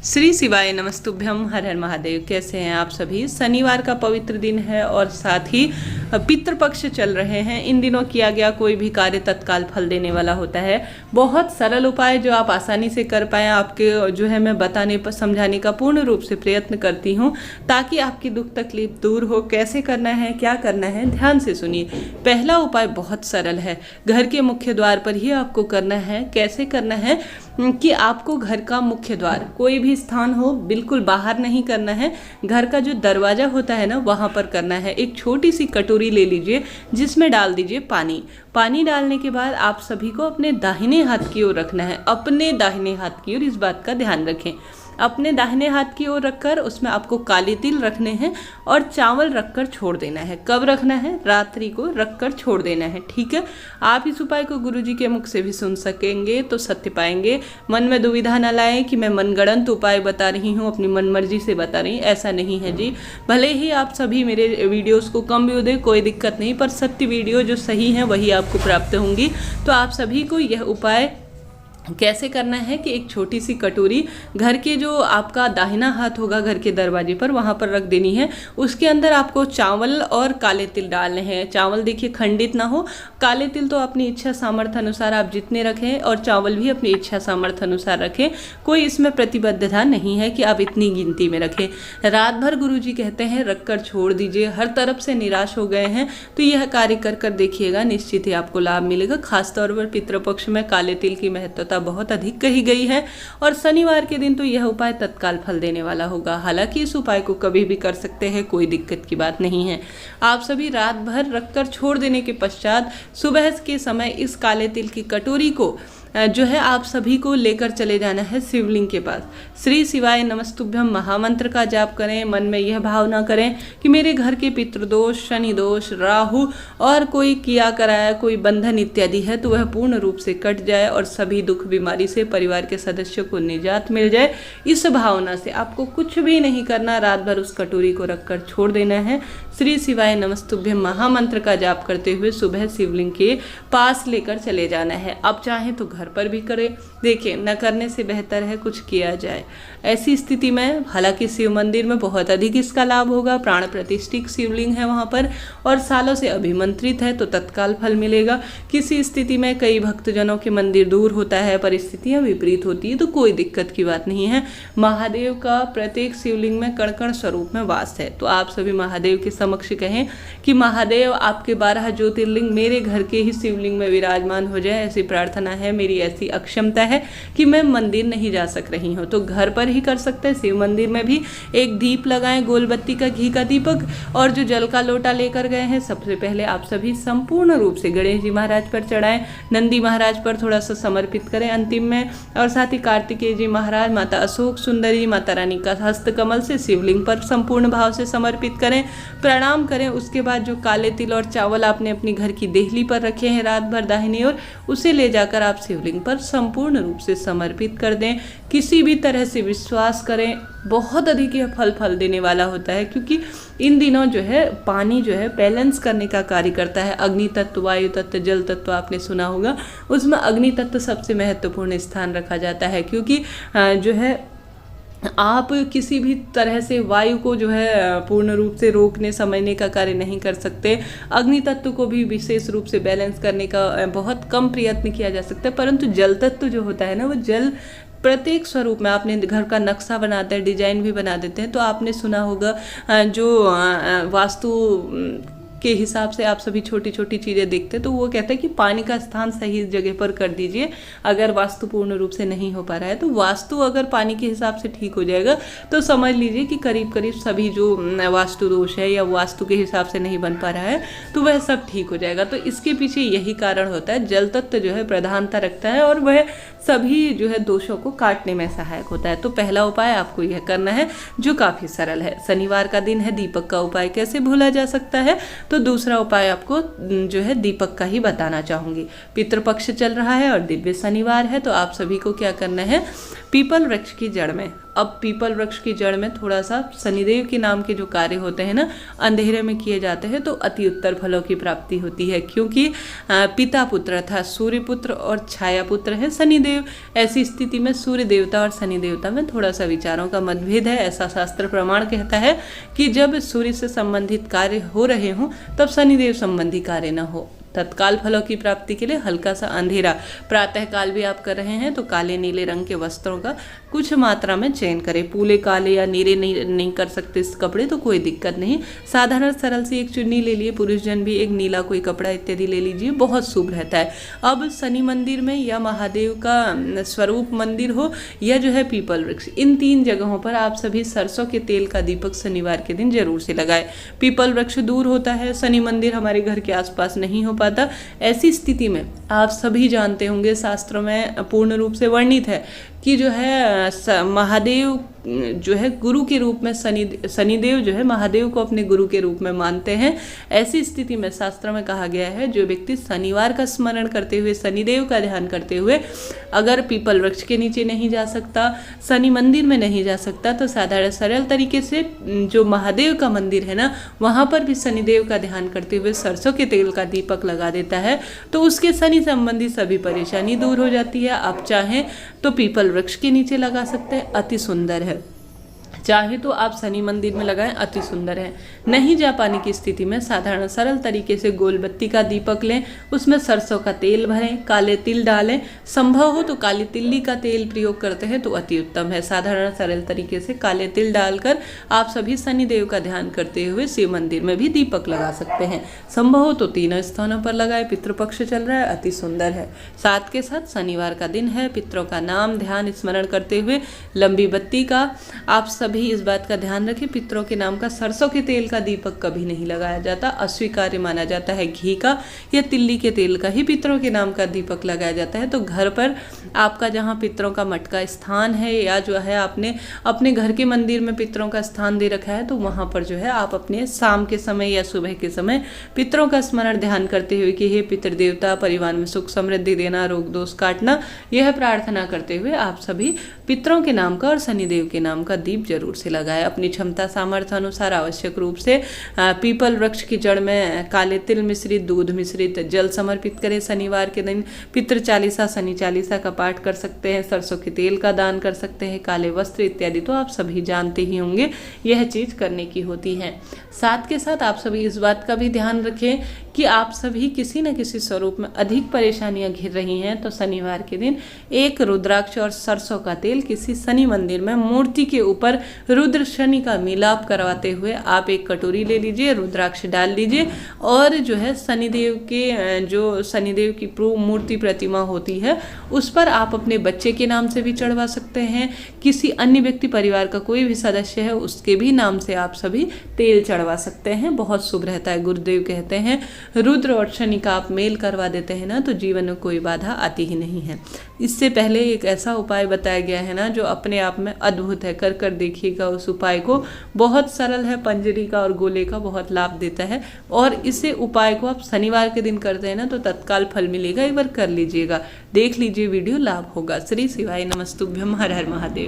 श्री शिवाय नमस्तुभ्यम। हर हर महादेव। कैसे हैं आप सभी। शनिवार का पवित्र दिन है और साथ ही पितृपक्ष चल रहे हैं। इन दिनों किया गया कोई भी कार्य तत्काल फल देने वाला होता है। बहुत सरल उपाय जो आप आसानी से कर पाएँ आपके जो है मैं बताने पर समझाने का पूर्ण रूप से प्रयत्न करती हूँ ताकि आपकी दुख तकलीफ दूर हो। कैसे करना है, क्या करना है, ध्यान से सुनिए। पहला उपाय बहुत सरल है, घर के मुख्य द्वार पर ही आपको करना है। कैसे करना है कि आपको घर का मुख्य द्वार कोई भी स्थान हो, बिल्कुल बाहर नहीं करना है। घर का जो दरवाजा होता है ना वहाँ पर करना है। एक छोटी सी कटोरी ले लीजिए जिसमें डाल दीजिए पानी। पानी डालने के बाद आप सभी को अपने दाहिने हाथ की ओर रखना है। अपने दाहिने हाथ की ओर, इस बात का ध्यान रखें। अपने दाहिने हाथ की ओर रखकर उसमें आपको काले तिल रखने हैं और चावल रखकर छोड़ देना है। कब रखना है? रात्रि को रखकर छोड़ देना है। ठीक है। आप इस उपाय को गुरुजी के मुख से भी सुन सकेंगे तो सत्य पाएंगे। मन में दुविधा न लाएं कि मैं मनगढ़ंत उपाय बता रही हूँ, अपनी मनमर्जी से बता रही। ऐसा नहीं है जी। भले ही आप सभी मेरे वीडियोस को कम व्यू दें, कोई दिक्कत नहीं, पर सत्य वीडियो जो सही है वही आपको प्राप्त होंगी। तो आप सभी को यह उपाय कैसे करना है कि एक छोटी सी कटोरी घर के जो आपका दाहिना हाथ होगा घर के दरवाजे पर वहाँ पर रख देनी है। उसके अंदर आपको चावल और काले तिल डालने हैं। चावल देखिए खंडित ना हो। काले तिल तो अपनी इच्छा सामर्थ्य अनुसार आप जितने रखें और चावल भी अपनी इच्छा सामर्थ्य अनुसार रखें। कोई इसमें प्रतिबद्धता नहीं है कि आप इतनी गिनती में रखें। रात भर गुरुजी कहते हैं रख कर छोड़ दीजिए। हर तरफ से निराश हो गए हैं तो यह कार्य कर कर देखिएगा, निश्चित ही आपको लाभ मिलेगा। खासतौर पर पितृपक्ष में काले तिल की महत्वता बहुत अधिक कही गई है और शनिवार के दिन तो यह उपाय तत्काल फल देने वाला होगा। हालांकि इस उपाय को कभी भी कर सकते हैं, कोई दिक्कत की बात नहीं है। आप सभी रात भर रखकर छोड़ देने के पश्चात सुबह के समय इस काले तिल की कटोरी को जो है आप सभी को लेकर चले जाना है शिवलिंग के पास। श्री शिवाय नमस्तुभ्यम महामंत्र का जाप करें। मन में यह भावना करें कि मेरे घर के पितृदोष, शनि दोष, राहु और कोई किया कराया कोई बंधन इत्यादि है तो वह पूर्ण रूप से कट जाए और सभी दुख बीमारी से परिवार के सदस्यों को निजात मिल जाए। इस भावना से आपको कुछ भी नहीं करना, रात भर उस कटोरी को रखकर छोड़ देना है। श्री शिवाय नमस्तुभ्यम महामंत्र का जाप करते हुए सुबह शिवलिंग के पास लेकर चले जाना है। अब चाहे तो घर पर भी करें। देखिए, न करने से बेहतर है कुछ किया जाए। ऐसी स्थिति में हालांकि शिव मंदिर में बहुत अधिक इसका लाभ होगा। प्राण प्रतिष्ठित शिवलिंग है वहाँ पर और सालों से अभिमंत्रित है तो तत्काल फल मिलेगा। किसी स्थिति में कई भक्तजनों के मंदिर दूर होता है, परिस्थितियाँ विपरीत होती है तो कोई दिक्कत की बात नहीं है। महादेव का प्रत्येक शिवलिंग में कण कण स्वरूप में वास है तो आप सभी महादेव के समक्ष कहें कि महादेव आपके 12 ज्योतिर्लिंग मेरे घर के ही शिवलिंग में विराजमान हो जाए। ऐसी प्रार्थना है। मेरी ऐसी अक्षमता है कि मैं मंदिर नहीं जा सक रही हूँ तो घर पर ही कर सकते हैं। शिव मंदिर में भी एक दीप लगाएं, गोलबत्ती का घी का दीपक और जो जल का लोटा लेकर गए हैं सबसे पहले आप सभी संपूर्ण रूप से गणेश जी महाराज पर चढ़ाएं, नंदी महाराज पर थोड़ा सा समर्पित करें अंतिम में, और साथ ही कार्तिकेय जी महाराज, माता अशोक सुंदरी, माता रानी का हस्तकमल से शिवलिंग पर संपूर्ण भाव से समर्पित करें, प्रणाम करें। उसके बाद जो काले तिल और चावल आपने अपनी घर की देहली पर रखे हैं रात भर दाहिनी ओर, उसे ले जाकर आप शिवलिंग पर संपूर्ण रूप से समर्पित कर दें। किसी भी तरह से विश्वास करें, बहुत अधिक यह फल देने वाला होता है क्योंकि इन दिनों जो है पानी जो है बैलेंस करने का कार्य करता है। अग्नि तत्व, वायु तत्व, जल तत्व आपने सुना होगा, उसमें अग्नि तत्व सबसे महत्वपूर्ण स्थान रखा जाता है क्योंकि जो है आप किसी भी तरह से वायु को जो है पूर्ण रूप से रोकने समझने का कार्य नहीं कर सकते। अग्नि तत्व को भी विशेष रूप से बैलेंस करने का बहुत कम प्रयत्न किया जा सकता है, परंतु जल तत्व जो होता है ना वो जल प्रत्येक स्वरूप में आपने घर का नक्शा बनाते हैं, डिजाइन भी बना देते हैं तो आपने सुना होगा जो वास्तु के हिसाब से आप सभी छोटी छोटी चीज़ें देखते हैं तो वो कहते हैं कि पानी का स्थान सही जगह पर कर दीजिए। अगर वास्तु पूर्ण रूप से नहीं हो पा रहा है तो वास्तु अगर पानी के हिसाब से ठीक हो जाएगा तो समझ लीजिए कि करीब करीब सभी जो वास्तु दोष है या वास्तु के हिसाब से नहीं बन पा रहा है तो वह सब ठीक हो जाएगा। तो इसके पीछे यही कारण होता है। जल तत्व जो है प्रधानता रखता है और वह सभी जो है दोषों को काटने में सहायक होता है। तो पहला उपाय आपको यह करना है जो काफ़ी सरल है। शनिवार का दिन है, दीपक का उपाय कैसे भूला जा सकता है, तो दूसरा उपाय आपको जो है दीपक का ही बताना चाहूँगी। पितृपक्ष चल रहा है और दिव्य शनिवार है तो आप सभी को क्या करना है, पीपल वृक्ष की जड़ में। अब पीपल वृक्ष की जड़ में थोड़ा सा शनिदेव के नाम के जो कार्य होते हैं ना, अंधेरे में किए जाते हैं तो अति उत्तर फलों की प्राप्ति होती है, क्योंकि पिता पुत्र अर्थात सूर्य पुत्र और छाया पुत्र है शनिदेव। ऐसी स्थिति में सूर्य देवता और शनि देवता में थोड़ा सा विचारों का मतभेद है। ऐसा शास्त्र प्रमाण कहता है कि जब सूर्य से संबंधित कार्य हो रहे हों तब शनिदेव संबंधी कार्य न हो। तत्काल फलों की प्राप्ति के लिए हल्का सा अंधेरा प्रातः काल भी आप कर रहे हैं तो काले नीले रंग के वस्त्रों का कुछ मात्रा में चयन करें। पूले काले या नीले नहीं कर सकते इस कपड़े तो कोई दिक्कत नहीं, साधारण सरल सी एक चुन्नी ले लिए, पुरुष जन भी एक नीला कोई कपड़ा इत्यादि ले लीजिए, बहुत शुभ रहता है। अब शनि मंदिर में या महादेव का स्वरूप मंदिर हो या जो है पीपल वृक्ष, इन 3 जगहों पर आप सभी सरसों के तेल का दीपक शनिवार के दिन जरूर से लगाए। पीपल वृक्ष दूर होता है, शनि मंदिर हमारे घर के आसपास नहीं हो पाता। ऐसी स्थिति में आप सभी जानते होंगे, शास्त्रों में पूर्ण रूप से वर्णित है कि जो है महादेव जो है गुरु के रूप में शनिदेव जो है महादेव को अपने गुरु के रूप में मानते हैं। ऐसी स्थिति में शास्त्र में कहा गया है जो व्यक्ति शनिवार का स्मरण करते हुए, शनिदेव का ध्यान करते हुए अगर पीपल वृक्ष के नीचे नहीं जा सकता, शनि मंदिर में नहीं जा सकता, तो साधारण सरल तरीके से जो महादेव का मंदिर है ना, वहाँ पर भी शनिदेव का ध्यान करते हुए सरसों के तेल का दीपक लगा देता है तो उसके शनि संबंधी सभी परेशानी दूर हो जाती है। आप चाहें तो पीपल वृक्ष के नीचे लगा सकते हैं, अति सुंदर है। चाहे तो आप शनि मंदिर में लगाएं, अति सुंदर है। नहीं जा पाने की स्थिति में साधारण सरल तरीके से गोल बत्ती का दीपक लें, उसमें सरसों का तेल भरें, काले तिल डालें, संभव हो तो काली तिल्ली का तेल प्रयोग करते हैं तो अति उत्तम है। साधारण सरल तरीके से काले तिल डालकर आप सभी शनिदेव का ध्यान करते हुए शिव मंदिर में भी दीपक लगा सकते हैं। संभव हो तो 3 स्थानों पर लगाए, पितृपक्ष चल रहा है, अति सुंदर है। साथ के साथ शनिवार का दिन है, पितरों का नाम ध्यान स्मरण करते हुए लंबी बत्ती का आप सभी इस बात का ध्यान रखें, पितरों के नाम का सरसों के तेल का दीपक कभी नहीं लगाया जाता, अस्वीकार्य माना जाता है। घी का या तिल्ली के तेल का ही पितरों के नाम का दीपक लगाया जाता है। तो घर पर आपका जहाँ पितरों का मटका स्थान है या जो है आपने अपने घर के मंदिर में पितरों का स्थान दे रखा है तो वहाँ पर जो है आप अपने शाम के समय या सुबह के समय पितरों का स्मरण ध्यान करते हुए कि हे पितृदेवता परिवार में सुख समृद्धि देना, रोग दोष काटना, यह प्रार्थना करते हुए आप सभी पितरों के नाम का और शनिदेव के नाम का दीप जरूर से लगाए। अपनी क्षमता सामर्थ्य अनुसार आवश्यक रूप से पीपल वृक्ष की जड़ में काले तिल मिश्रित दूध मिश्रित जल समर्पित करें। शनिवार के दिन पितृ चालीसा शनि चालीसा का पाठ कर सकते हैं, सरसों के तेल का दान कर सकते हैं, काले वस्त्र इत्यादि तो आप सभी जानते ही होंगे, यह चीज करने की होती है। साथ के साथ आप सभी इस बात का भी ध्यान रखें कि आप सभी किसी न किसी स्वरूप में अधिक परेशानियां घिर रही हैं तो शनिवार के दिन एक रुद्राक्ष और सरसों का तेल किसी शनि मंदिर में मूर्ति के ऊपर रुद्र शनि का मिलाप करवाते हुए आप एक कटोरी ले लीजिए, रुद्राक्ष डाल लीजिए और जो है शनिदेव के जो शनिदेव की मूर्ति प्रतिमा होती है उस पर आप अपने बच्चे के नाम से भी चढ़वा सकते हैं, किसी अन्य व्यक्ति परिवार का कोई भी सदस्य है उसके भी नाम से आप सभी तेल चढ़वा सकते हैं, बहुत शुभ रहता है। गुरुदेव कहते हैं रुद्र और शनि का आप मेल करवा देते हैं ना तो जीवन में कोई बाधा आती ही नहीं है। इससे पहले एक ऐसा उपाय बताया गया है ना जो अपने आप में अद्भुत है, कर देखिएगा उस उपाय को, बहुत सरल है, पंजरी का और गोले का बहुत लाभ देता है और इसे उपाय को आप शनिवार के दिन करते हैं ना तो तत्काल फल मिलेगा। एक बार कर लीजिएगा, देख लीजिए वीडियो, लाभ होगा। श्री शिवाय नमस्तुभ्यम, हर हर महादेव।